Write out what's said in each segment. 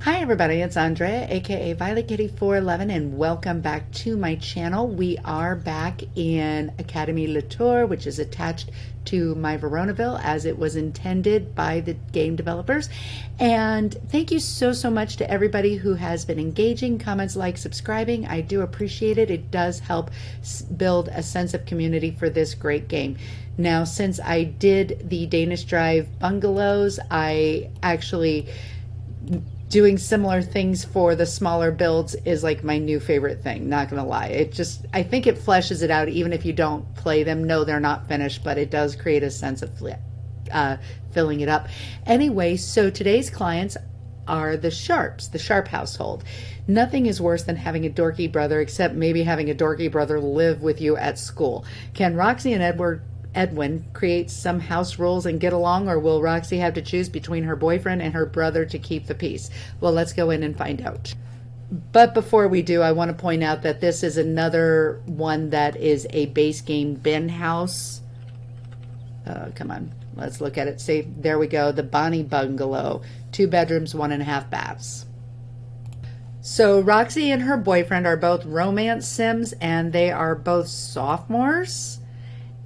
Hi everybody, it's Andrea, aka Violet Kitty 411, and welcome back to my channel. We are back in Academie Latour, which is attached to my Veronaville as it was intended by the game developers. And thank you so much to everybody who has been engaging, comments, like, subscribing. I do appreciate it. It does help build a sense of community for this great game. Now, since I did the Danish Drive bungalows, I actually doing similar things for the smaller builds is like my new favorite thing, not gonna lie. I think it fleshes it out. Even if you don't play them, no, they're not finished, but it does create a sense of filling it up. Anyway, so today's clients are the Sharpes, the Sharpe household. Nothing is worse than having a dorky brother, except maybe having a dorky brother live with you at school. Can Roxie and Edwin create some house rules and get along, or will Roxie have to choose between her boyfriend and her brother to keep the peace? Well, let's go in and find out. But before we do, I want to point out that this is another one that is a base game bin house. Come on, let's look at it. See, there we go, the Bonnie bungalow, 2 bedrooms, 1.5 baths. So Roxie and her boyfriend are both romance sims, and they are both sophomores.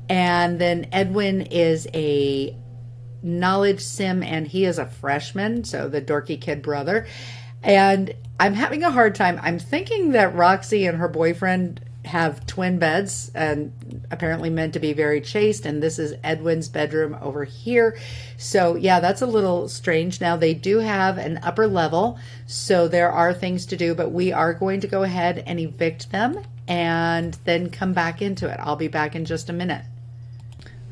And then Edwin is a knowledge sim, and he is a freshman, so the dorky kid brother. And I'm having a hard time. I'm thinking that Roxie and her boyfriend have twin beds and apparently meant to be very chaste, and this is Edwin's bedroom over here. So yeah, that's a little strange. Now they do have an upper level, so there are things to do, but we are going to go ahead and evict them and then come back into it. I'll be back in just a minute.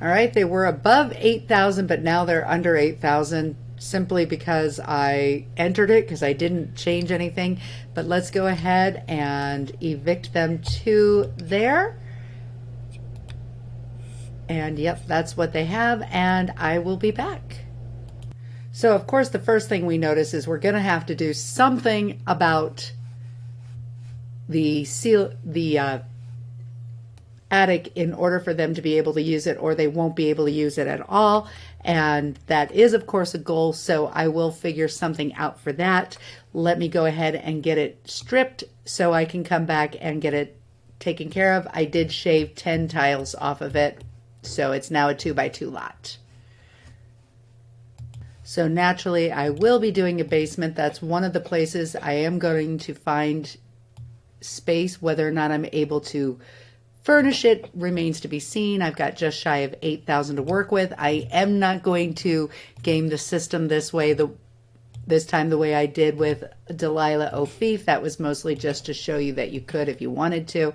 All right, they were above 8,000, but now they're under 8,000 simply because I entered it, because I didn't change anything. But let's go ahead and evict them to there. And yep, that's what they have, and I will be back. So of course, the first thing we notice is we're going to have to do something about the attic in order for them to be able to use it, or they won't be able to use it at all. And that is of course a goal, so I will figure something out for that. Let me go ahead and get it stripped so I can come back and get it taken care of. I did shave 10 tiles off of it, so it's now a 2x2 lot. So naturally I will be doing a basement. That's one of the places I am going to find space. Whether or not I'm able to furnish it remains to be seen. I've got just shy of 8,000 to work with. I am not going to game the system this way, this time the way I did with Delilah O'Feef. That was mostly just to show you that you could if you wanted to.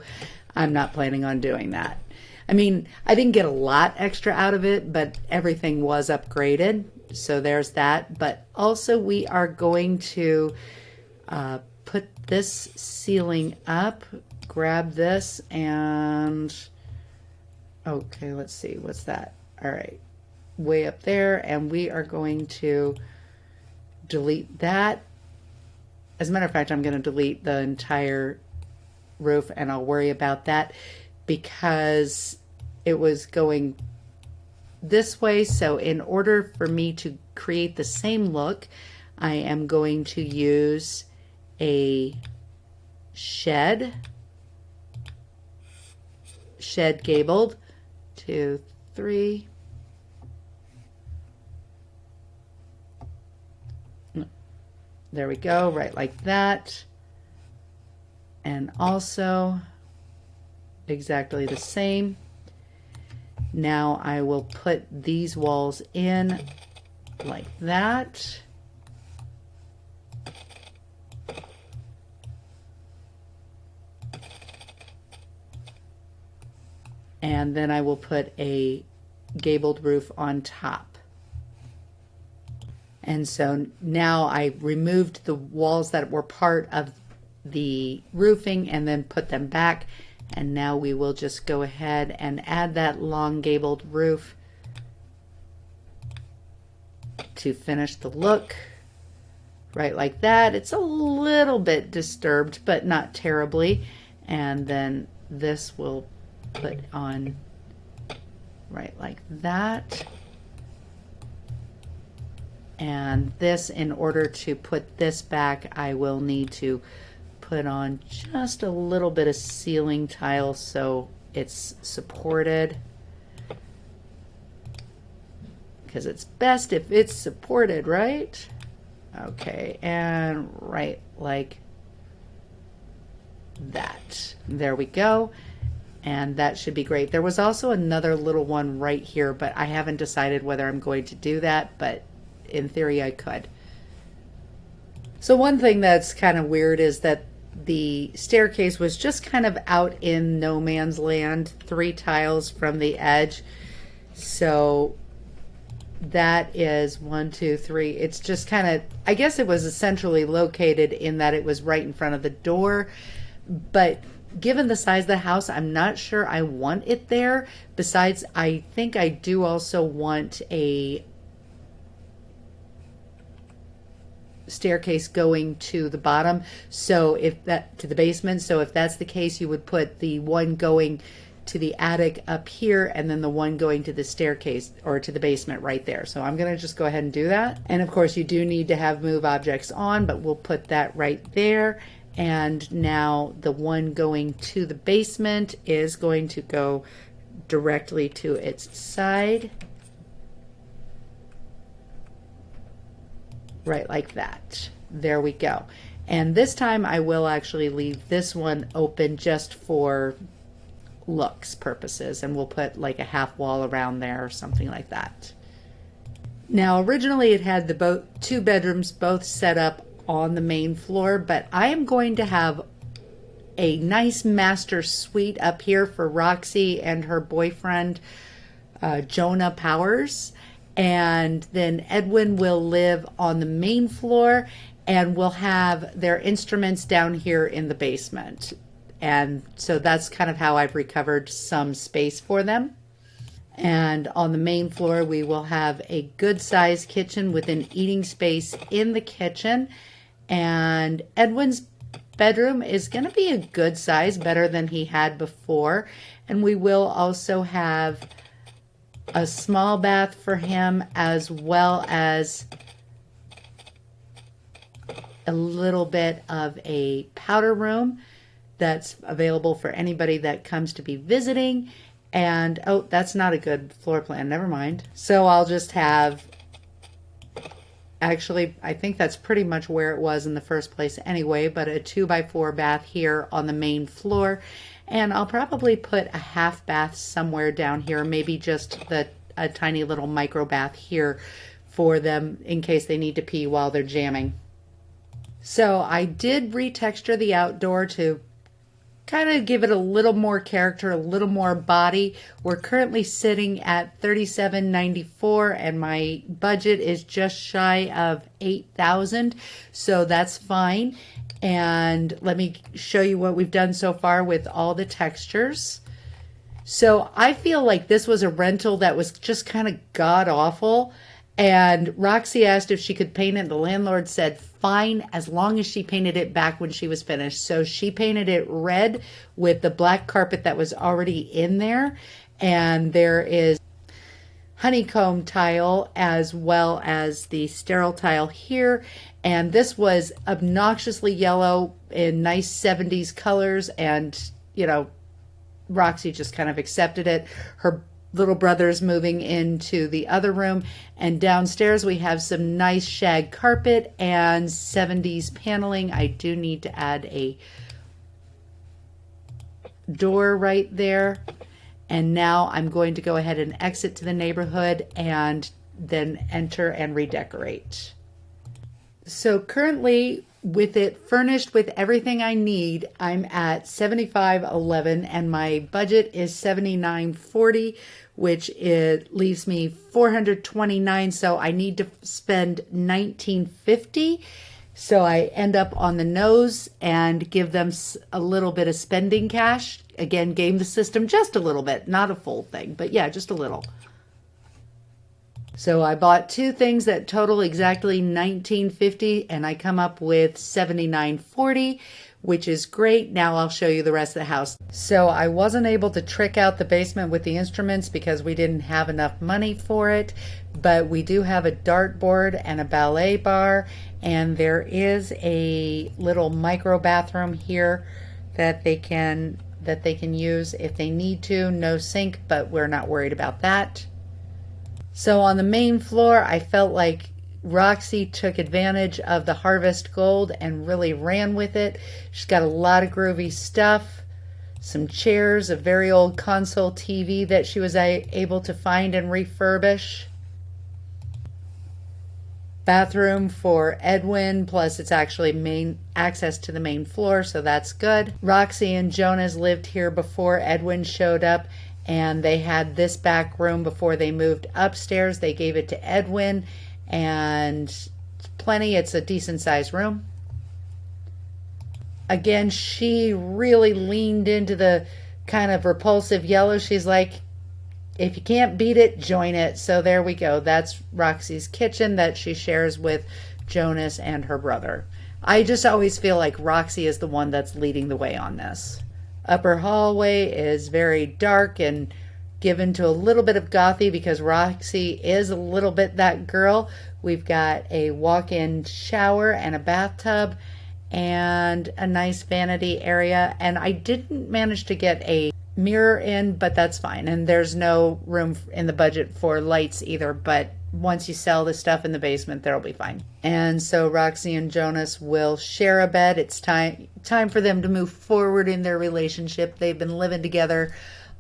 I'm not planning on doing that. I mean, I didn't get a lot extra out of it, but everything was upgraded. So there's that. But also we are going to put this ceiling up. Grab this and okay, let's see, what's that? All right, way up there, and we are going to delete that. As a matter of fact, I'm going to delete the entire roof, and I'll worry about that because it was going this way. So in order for me to create the same look, I am going to use a shed gabled, 2, 3. There we go, right like that. And also exactly the same. Now I will put these walls in like that. And then I will put a gabled roof on top. And so now I removed the walls that were part of the roofing and then put them back. And now we will just go ahead and add that long gabled roof to finish the look. Right like that. It's a little bit disturbed, but not terribly. And then this will put on right like that. And this, in order to put this back, I will need to put on just a little bit of ceiling tile so it's supported, because it's best if it's supported, right? Okay, and right like that. There we go. And that should be great. There was also another little one right here, but I haven't decided whether I'm going to do that, but in theory I could. So one thing that's kind of weird is that the staircase was just kind of out in no man's land, 3 tiles from the edge. So that is 1, 2, 3. It's just kind of, I guess it was essentially located in that it was right in front of the door, but given the size of the house, I'm not sure I want it there. Besides, I think I do also want a staircase going to the bottom, so if that, to the basement. So if that's the case, you would put the one going to the attic up here and then the one going to the staircase or to the basement right there. So I'm going to just go ahead and do that. And of course you do need to have move objects on, but we'll put that right there. And now the one going to the basement is going to go directly to its side, right like that. There we go. And this time I will actually leave this one open just for looks purposes, and we'll put like a half wall around there or something like that. Now originally it had the 2 bedrooms both set up on the main floor, but I am going to have a nice master suite up here for Roxie and her boyfriend Jonah Powers, and then Edwin will live on the main floor, and we'll have their instruments down here in the basement. And so that's kind of how I've recovered some space for them. And on the main floor we will have a good sized kitchen with an eating space in the kitchen. And Edwin's bedroom is going to be a good size, better than he had before. And we will also have a small bath for him, as well as a little bit of a powder room that's available for anybody that comes to be visiting. And oh, that's not a good floor plan, never mind. So I'll just have, actually I think that's pretty much where it was in the first place anyway, but a 2x4 bath here on the main floor. And I'll probably put a half bath somewhere down here, maybe just a tiny little micro bath here for them in case they need to pee while they're jamming. So I did retexture the outdoor to kind of give it a little more character, a little more body. We're currently sitting at $37.94 and my budget is just shy of $8,000, so that's fine. And let me show you what we've done so far with all the textures. So I feel like this was a rental that was just kind of god awful, and Roxie asked if she could paint it. The landlord said fine, as long as she painted it back when she was finished. So she painted it red with the black carpet that was already in there, and there is honeycomb tile as well as the sterile tile here. And this was obnoxiously yellow in nice 70s colors, and you know, Roxie just kind of accepted it. Her little brother's moving into the other room, and downstairs we have some nice shag carpet and 70s paneling. I do need to add a door right there. And now I'm going to go ahead and exit to the neighborhood and then enter and redecorate. So currently, with it furnished with everything I need, I'm at $75.11 and my budget is $79.40, which it leaves me $429. So I need to spend $19.50. So I end up on the nose and give them a little bit of spending cash. Again, game the system just a little bit, not a full thing, but yeah, just a little. So I bought two things that total exactly $19.50 and I come up with $79.40, which is great. Now I'll show you the rest of the house. So I wasn't able to trick out the basement with the instruments because we didn't have enough money for it, but we do have a dartboard and a ballet bar, and there is a little micro bathroom here that they can use if they need to. No sink, but we're not worried about that. So on the main floor, I felt like Roxie took advantage of the Harvest Gold and really ran with it. She's got a lot of groovy stuff, some chairs, a very old console TV that she was able to find and refurbish. Bathroom for Edwin, plus it's actually main access to the main floor, so that's good. Roxie and Jonah's lived here before Edwin showed up, and they had this back room before they moved upstairs. They gave it to Edwin, and plenty. It's a decent sized room. Again, she really leaned into the kind of repulsive yellow. She's like, if you can't beat it, join it. So there we go. That's Roxie's kitchen that she shares with Jonas and her brother. I just always feel like Roxie is the one that's leading the way on this. Upper hallway is very dark and given to a little bit of gothy because Roxie is a little bit that girl. We've got a walk-in shower and a bathtub and a nice vanity area. And I didn't manage to get a mirror in, but that's fine. And there's no room in the budget for lights either, but once you sell the stuff in the basement, that'll be fine. And so Roxie and Jonas will share a bed. It's time for them to move forward in their relationship. They've been living together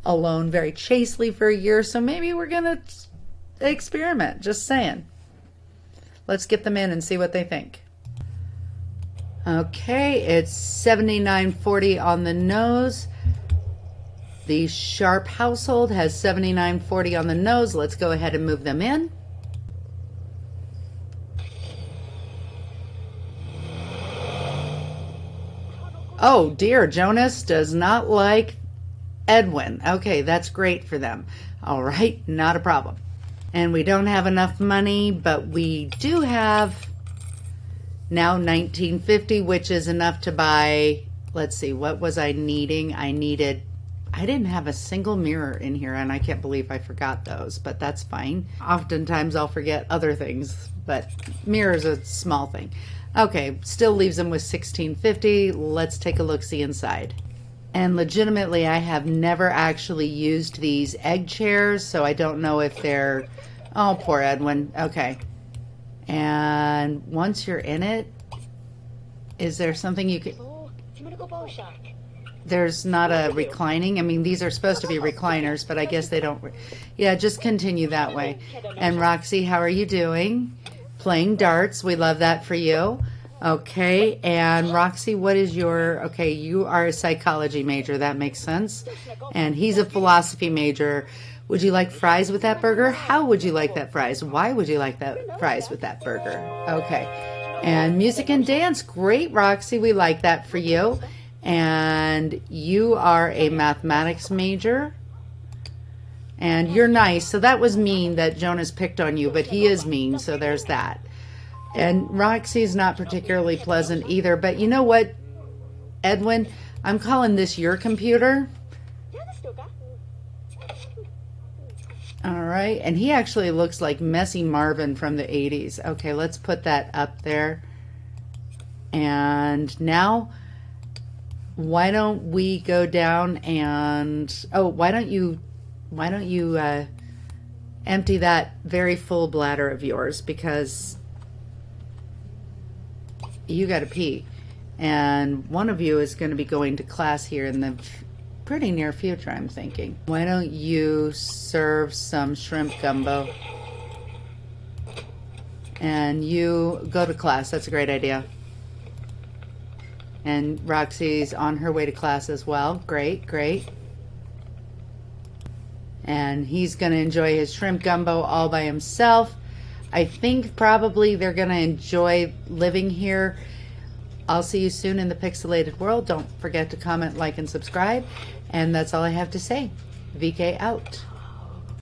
alone very chastely for a year, so maybe we're gonna experiment. Just saying. Let's get them in and see what they think. Okay, it's $79.40 on the nose. The Sharpe household has $79.40 on the nose. Let's go ahead and move them in. Oh dear, Jonas does not like Edwin. Okay, that's great for them. All right, not a problem. And we don't have enough money, but we do have now $19.50, which is enough to buy, let's see, what was I needing? I didn't have a single mirror in here, and I can't believe I forgot those, but that's fine. Oftentimes I'll forget other things, but mirror's a small thing. Okay, still leaves them with $16.50. Let's take a look-see inside. And legitimately, I have never actually used these egg chairs, so I don't know if they're... Oh, poor Edwin. Okay. And once you're in it, is there something you could... There's not a reclining. I mean, these are supposed to be recliners, but I guess they don't... Yeah, just continue that way. And Roxie, how are you doing? Playing darts. We love that for you. Okay, and Roxie, what is your... Okay, you are a psychology major. That makes sense. And he's a philosophy major. Would you like fries with that burger? How would you like that fries? Why would you like that fries with that burger? Okay. And music and dance. Great, Roxie. We like that for you. And you are a mathematics major. And you're nice. So that was mean that Jonas picked on you, but he is mean, so there's that. And Roxie's not particularly pleasant either. But you know what, Edwin? I'm calling this your computer. All right. And he actually looks like Messy Marvin from the 80s. Okay, let's put that up there. And now, why don't we go down and... Oh, why don't you empty that very full bladder of yours, because you got to pee, and one of you is going to be going to class here in the pretty near future, I'm thinking. Why don't you serve some shrimp gumbo and you go to class? That's a great idea. And Roxie's on her way to class as well. Great, great. And he's going to enjoy his shrimp gumbo all by himself. I think probably they're going to enjoy living here. I'll see you soon in the pixelated world. Don't forget to comment, like, and subscribe. And that's all I have to say. VK out.